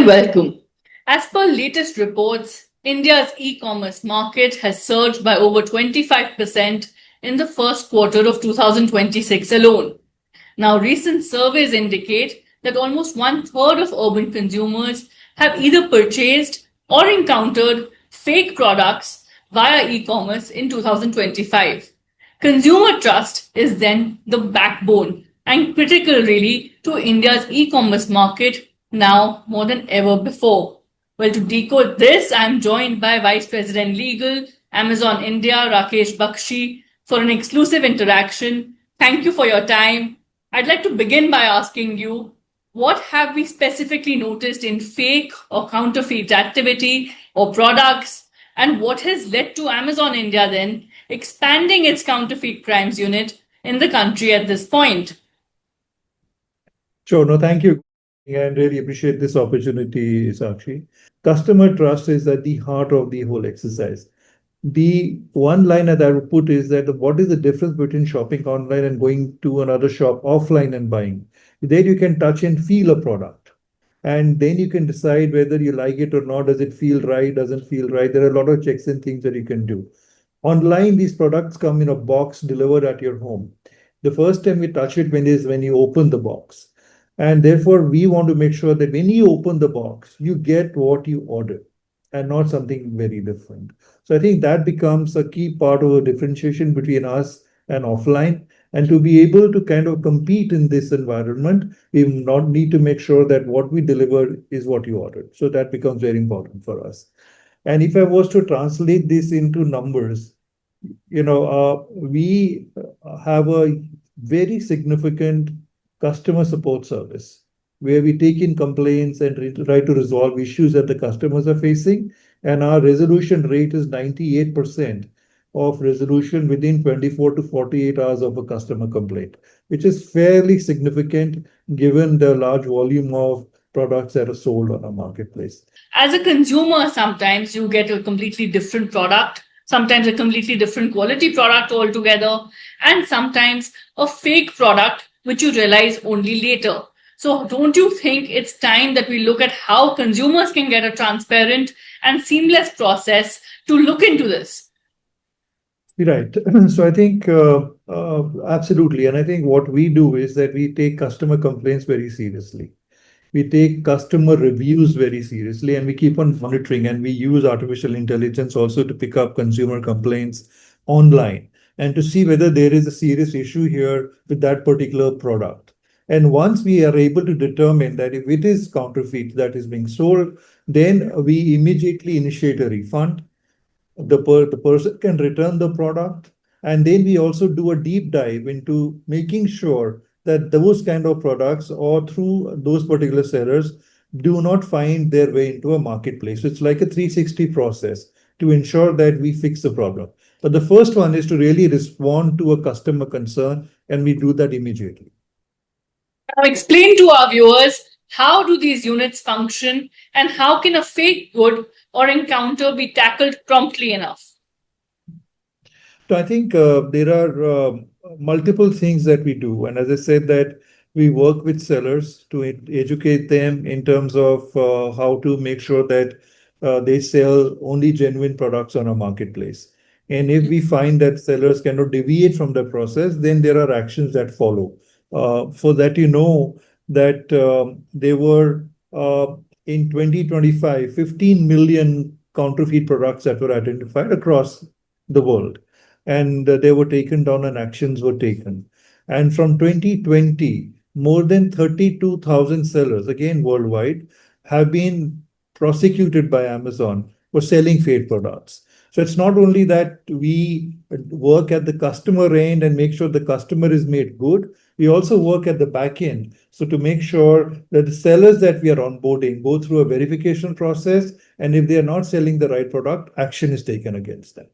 and welcome. As per latest reports, India's e-commerce market has surged by over 25% in the first quarter of 2026 alone. Now, recent surveys indicate that almost one third of urban consumers have either purchased or encountered fake products via e-commerce in 2025. Consumer trust is then the backbone and critical really to India's e-commerce market now more than ever before. Well, to decode this, I'm joined by Vice President Legal, Amazon India, Rakesh Bakshi, for an exclusive interaction. Thank you for your time. I'd like to begin by asking you, what have we specifically noticed in fake or counterfeit activity or products, and what has led to Amazon India then expanding its counterfeit crimes unit in the country at this point? Sure. No, thank you. And really appreciate this opportunity, Sakshi. Customer trust is at the heart of the whole exercise. The one line that I would put is that what is the difference between shopping online and going to another shop offline and buying? There you can touch and feel a product. And then you can decide whether you like it or not. Does it feel right? Doesn't feel right? There are a lot of checks and things that you can do. Online, these products come in a box delivered at your home. The first time you touch it when you open the box. And therefore, we want to make sure that when you open the box, you get what you ordered and not something very different. So I think that becomes a key part of the differentiation between us and offline. And to be able to kind of compete in this environment, we not need to make sure that what we deliver is what you ordered. So that becomes very important for us. And if I was to translate this into numbers, we have a very significant customer support service where we take in complaints and try to resolve issues that the customers are facing. And our resolution rate is 98% of resolution within 24 to 48 hours of a customer complaint, which is fairly significant given the large volume of products that are sold on our marketplace. As a consumer, sometimes you get a completely different product, sometimes a completely different quality product altogether, and sometimes a fake product which you realize only later. So, don't you think it's time that we look at how consumers can get a transparent and seamless process to look into this? Right. So I think absolutely. And I think what we do is that we take customer complaints very seriously. We take customer reviews very seriously, and we keep on monitoring, and we use artificial intelligence also to pick up consumer complaints online and to see whether there is a serious issue here with that particular product. And once we are able to determine that if it is counterfeit that is being sold, then we immediately initiate a refund. The person can return the product, and then we also do a deep dive into making sure that those kind of products or through those particular sellers do not find their way into a marketplace. It's like a 360 process to ensure that we fix the problem. But the first one is to really respond to a customer concern, and we do that immediately. Now, explain to our viewers, how do these units function and how can a fake good or encounter be tackled promptly enough? So I think there are multiple things that we do. And as I said, that we work with sellers to educate them in terms of how to make sure that they sell only genuine products on a marketplace. And if we find that sellers cannot deviate from the process, then there are actions that follow. For that, that there were in 2025, 15 million counterfeit products that were identified across the world. And they were taken down and actions were taken. And from 2020, more than 32,000 sellers, again worldwide, have been prosecuted by Amazon for selling fake products. So it's not only that we work at the customer end and make sure the customer is made good, we also work at the back end. So to make sure that the sellers that we are onboarding go through a verification process, and if they are not selling the right product, action is taken against them.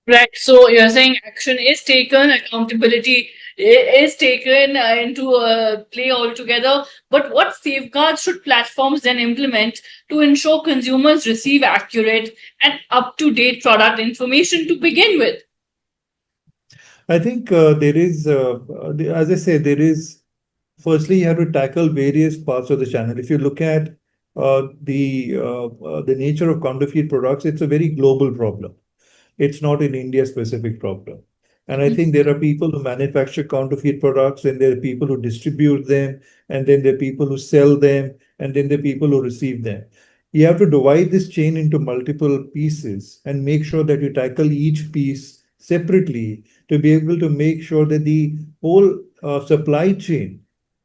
Right. So you're saying action is taken, accountability is taken into play altogether. But what safeguards should platforms then implement to ensure consumers receive accurate and up-to-date product information to begin with? I think there is, as I say, firstly, you have to tackle various parts of the channel. If you look at the nature of counterfeit products, it's a very global problem. It's not an India specific problem. And I think there are people who manufacture counterfeit products, and there are people who distribute them, and then there are people who sell them, and then there are people who receive them. You have to divide this chain into multiple pieces and make sure that you tackle each piece separately to be able to make sure that the whole supply chain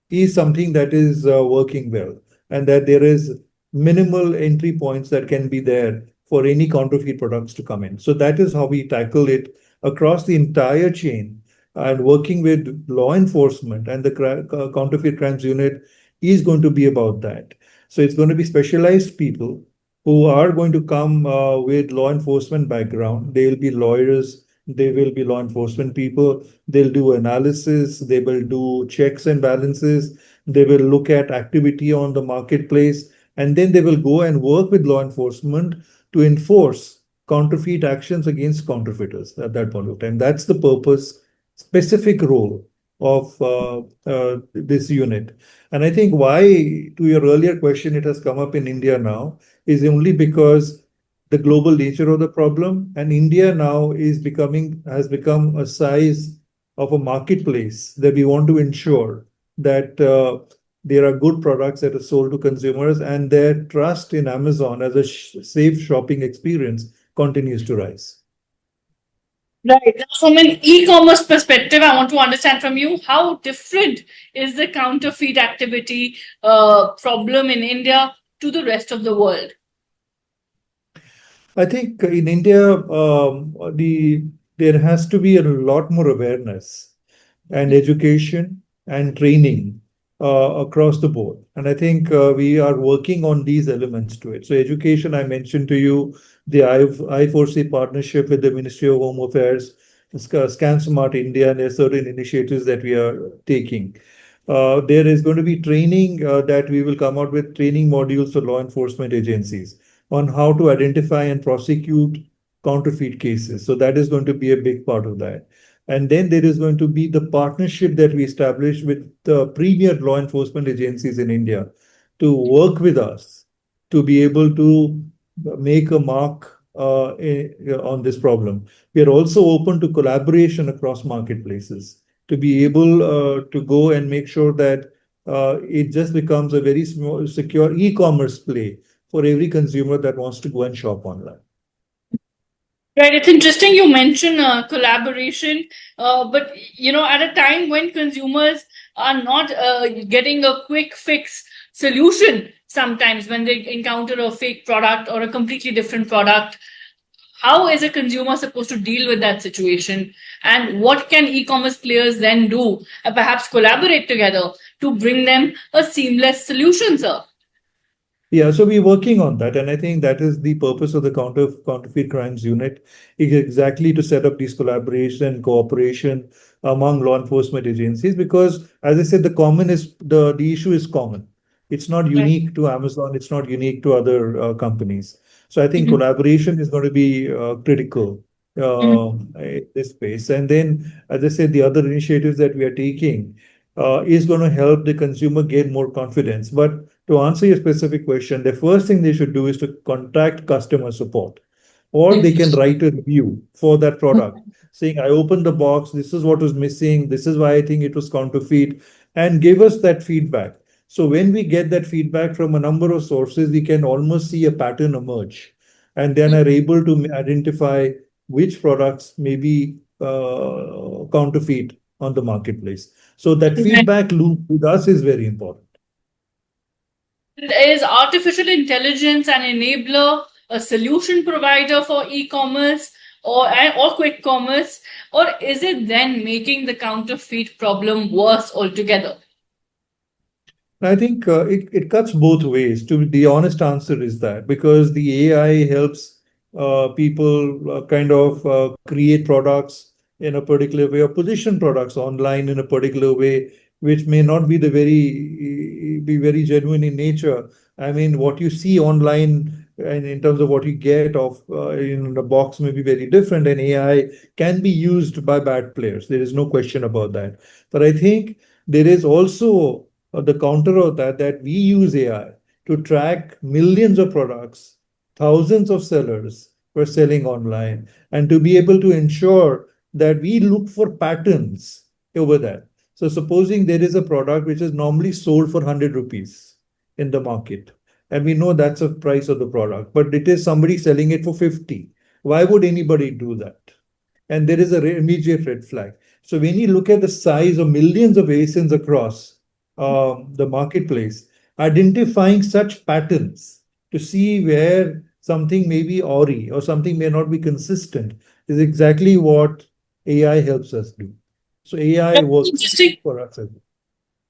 is something that is working well, and that there is minimal entry points that can be there for any counterfeit products to come in. So that is how we tackle it across the entire chain, and working with law enforcement and the counterfeit crimes unit is going to be about that. So it's going to be specialized people who are going to come with law enforcement background. They will be lawyers, they will be law enforcement people. They'll do analysis, they will do checks and balances, they will look at activity on the marketplace, and then they will go and work with law enforcement to enforce counterfeit actions against counterfeiters at that point of time. That's the purpose, specific role of this unit. And I think why, to your earlier question, it has come up in India now is only because the global nature of the problem, and India now has become a size of a marketplace that we want to ensure that there are good products that are sold to consumers, and their trust in Amazon as a safe shopping experience continues to rise. Right. Now, from an e-commerce perspective, I want to understand from you how different is the counterfeit activity problem in India to the rest of the world? I think in India, there has to be a lot more awareness and education and training across the board. And I think we are working on these elements to it. So, education, I mentioned to you the I4C partnership with the Ministry of Home Affairs, Scan Smart India, and there are certain initiatives that we are taking. There is going to be training that we will come out with training modules for law enforcement agencies on how to identify and prosecute counterfeit cases. So that is going to be a big part of that. And then there is going to be the partnership that we establish with the premier law enforcement agencies in India to work with us to be able to make a mark on this problem. We are also open to collaboration across marketplaces to be able to go and make sure that it just becomes a very small, secure e-commerce play for every consumer that wants to go and shop online. Right. It's interesting you mention collaboration, but at a time when consumers are not getting a quick fix solution, sometimes when they encounter a fake product or a completely different product, how is a consumer supposed to deal with that situation? And what can e-commerce players then do? Perhaps collaborate together to bring them a seamless solution, sir. Yeah, so we're working on that, and I think that is the purpose of the counterfeit crimes unit, is exactly to set up these collaboration and cooperation among law enforcement agencies. Because, as I said, the issue is common. It's not Right. unique to Amazon. It's not unique to other companies. So I think Mhm. collaboration is going to be critical Mhm. in this space. And then, as I said, the other initiatives that we are taking is going to help the consumer gain more confidence. But to answer your specific question, the first thing they should do is to contact customer support, or they can write a review for that product saying, I opened the box, this is what was missing, this is why I think it was counterfeit, and give us that feedback. So when we get that feedback from a number of sources, we can almost see a pattern emerge, and then are able to identify which products may be counterfeit on the marketplace. So that Right. feedback loop with us is very important. Is artificial intelligence an enabler, a solution provider for e-commerce or quick commerce, or is it then making the counterfeit problem worse altogether? I think it cuts both ways. To the honest answer is that because the AI helps people kind of create products in a particular way or position products online in a particular way, which may not be be very genuine in nature. I mean, what you see online and in terms of what you get of in the box may be very different, and AI can be used by bad players. There is no question about that. But I think there is also the counter of that we use AI to track millions of products, thousands of sellers were selling online, and to be able to ensure that we look for patterns over that. So, supposing there is a product which is normally sold for 100 rupees in the market, and we know that's the price of the product, but it is somebody selling it for 50. Why would anybody do that? And there is a immediate red flag. So when you look at the size of millions of ASINs across the marketplace, identifying such patterns to see where something may be awry or something may not be consistent is exactly what AI helps us do. So AI That's works interesting. for us as well.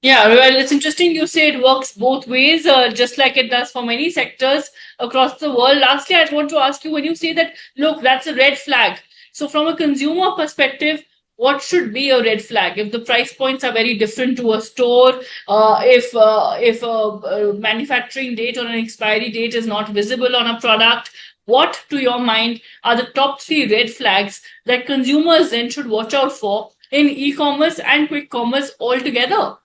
Yeah, well, it's interesting you say it works both ways, just like it does for many sectors across the world. Lastly, I want to ask you when you say that, look, that's a red flag. So, from a consumer perspective, what should be a red flag? If the price points are very different to a store, if a manufacturing date or an expiry date is not visible on a product, what, to your mind, are the top three red flags that consumers then should watch out for in e-commerce and quick commerce altogether?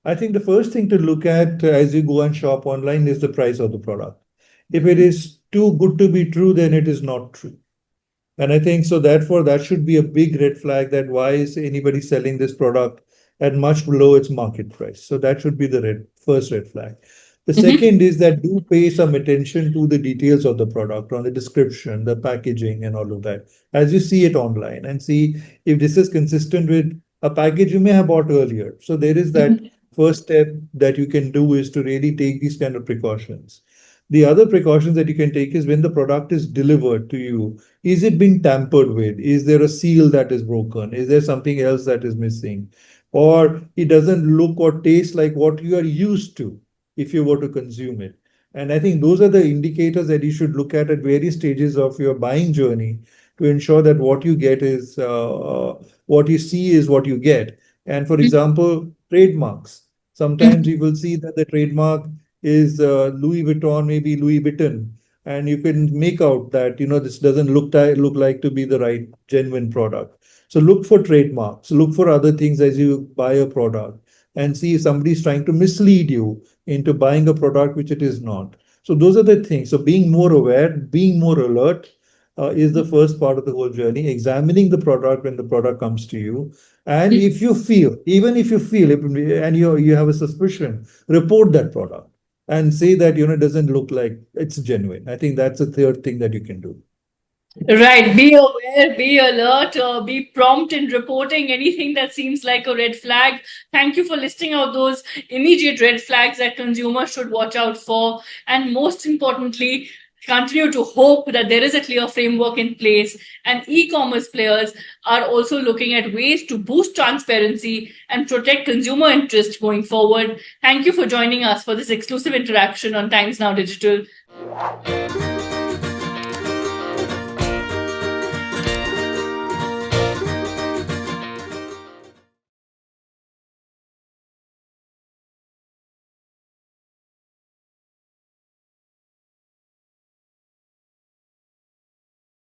I think the first thing to look at as you go and shop online is the price of the product. If it is too good to be true, then it is not true. And I think so, therefore, that should be a big red flag that why is anybody selling this product at much below its market price? So that should be the first red flag. The Mhm. second is that do pay some attention to the details of the product, on the description, the packaging, and all of that, as you see it online, and see if this is consistent with a package you may have bought earlier. So there is that Mhm. first step that you can do is to really take these kind of precautions. The other precautions that you can take is when the product is delivered to you, is it being tampered with? Is there a seal that is broken? Is there something else that is missing? Or it doesn't look or taste like what you are used to if you were to consume it. And I think those are the indicators that you should look at various stages of your buying journey to ensure that what you get is what you see is what you get. And for example, trademarks. Sometimes you will see that the trademark is Louis Vuitton, maybe Louis Vuitton, and you can make out that this doesn't look like to be the right genuine product. So look for trademarks, look for other things as you buy a product, and see if somebody's trying to mislead you into buying a product which it is not. So those are the things. So being more aware, being more alert, is the first part of the whole journey. Examining the product when the product comes to you, and if you feel, even if you feel, and you have a suspicion, report that product and say that it doesn't look like it's genuine. I think that's the third thing that you can do. Right. Be aware, be alert, be prompt in reporting anything that seems like a red flag. Thank you for listing out those immediate red flags that consumers should watch out for. And most importantly, continue to hope that there is a clear framework in place and e-commerce players are also looking at ways to boost transparency and protect consumer interest going forward. Thank you for joining us for this exclusive interaction on Times Now Digital.